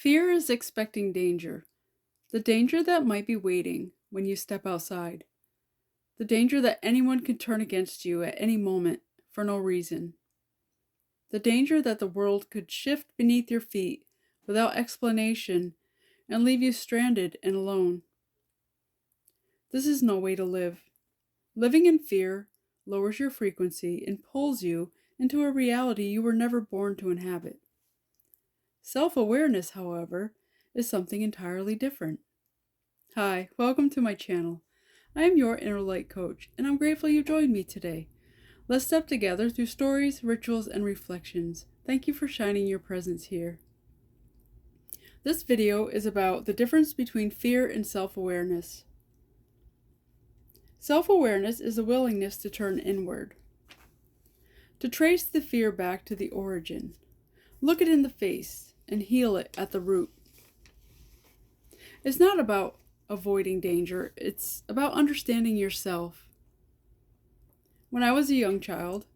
Fear is expecting danger, the danger that might be waiting when you step outside, the danger that anyone can turn against you at any moment for no reason, the danger that the world could shift beneath your feet without explanation and leave you stranded and alone. This is no way to live. Living in fear lowers your frequency and pulls you into a reality you were never born to inhabit. Self-awareness, however, is something entirely different. Hi, welcome to my channel. I am your inner light coach, and I'm grateful you joined me today. Let's step together through stories, rituals, and reflections. Thank you for shining your presence here. This video is about the difference between fear and self-awareness. Self-awareness is a willingness to turn inward, to trace the fear back to the origin, look it in the face, and heal it at the root. It's not about avoiding danger, it's about understanding yourself. When I was a young child,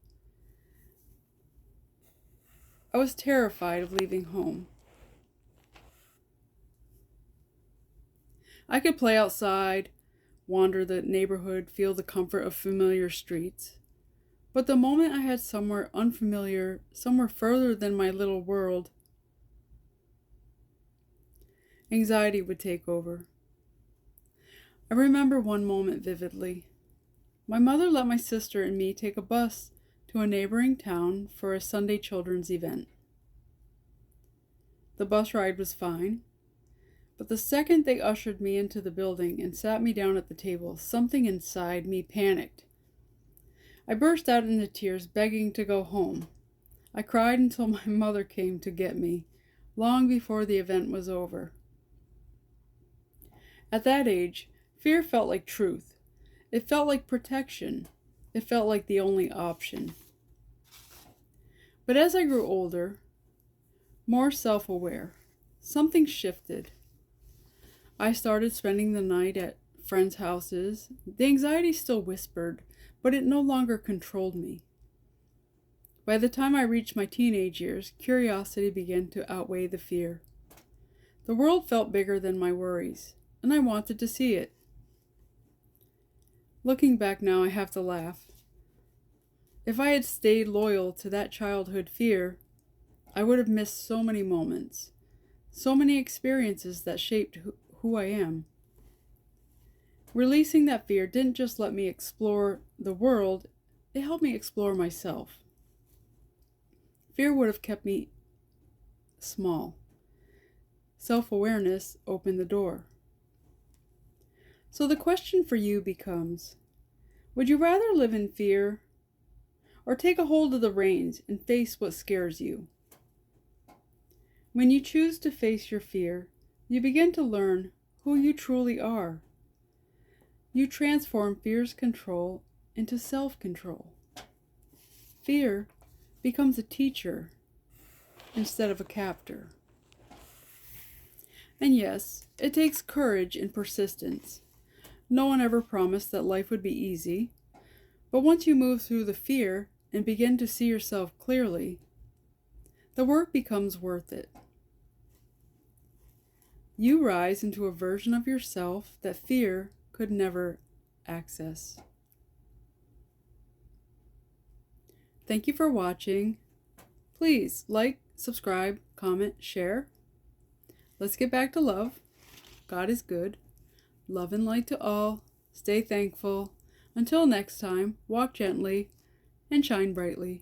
I was terrified of leaving home. I could play outside, wander the neighborhood, feel the comfort of familiar streets. But the moment I had somewhere unfamiliar, somewhere further than my little world, anxiety would take over. I remember one moment vividly. My mother let my sister and me take a bus to a neighboring town for a Sunday children's event. The bus ride was fine, but the second they ushered me into the building and sat me down at the table, something inside me panicked. I burst out into tears, begging to go home. I cried until my mother came to get me, long before the event was over. At that age, fear felt like truth. It felt like protection. It felt like the only option. But as I grew older, more self-aware, something shifted. I started spending the night at friends' houses. The anxiety still whispered, but it no longer controlled me. By the time I reached my teenage years, curiosity began to outweigh the fear. The world felt bigger than my worries, and I wanted to see it. Looking back now, I have to laugh. If I had stayed loyal to that childhood fear, I would have missed so many moments, so many experiences that shaped who I am. Releasing that fear didn't just let me explore the world, it helped me explore myself. Fear would have kept me small. Self-awareness opened the door. So the question for you becomes, would you rather live in fear or take a hold of the reins and face what scares you? When you choose to face your fear, you begin to learn who you truly are. You transform fear's control into self-control. Fear becomes a teacher instead of a captor. And yes, it takes courage and persistence. No one ever promised that life would be easy, but once you move through the fear and begin to see yourself clearly, the work becomes worth it. You rise into a version of yourself that fear could never access. Thank you for watching. Please like, subscribe, comment, share. Let's get back to love. God is good. Love and light to all. Stay thankful. Until next time, walk gently and shine brightly.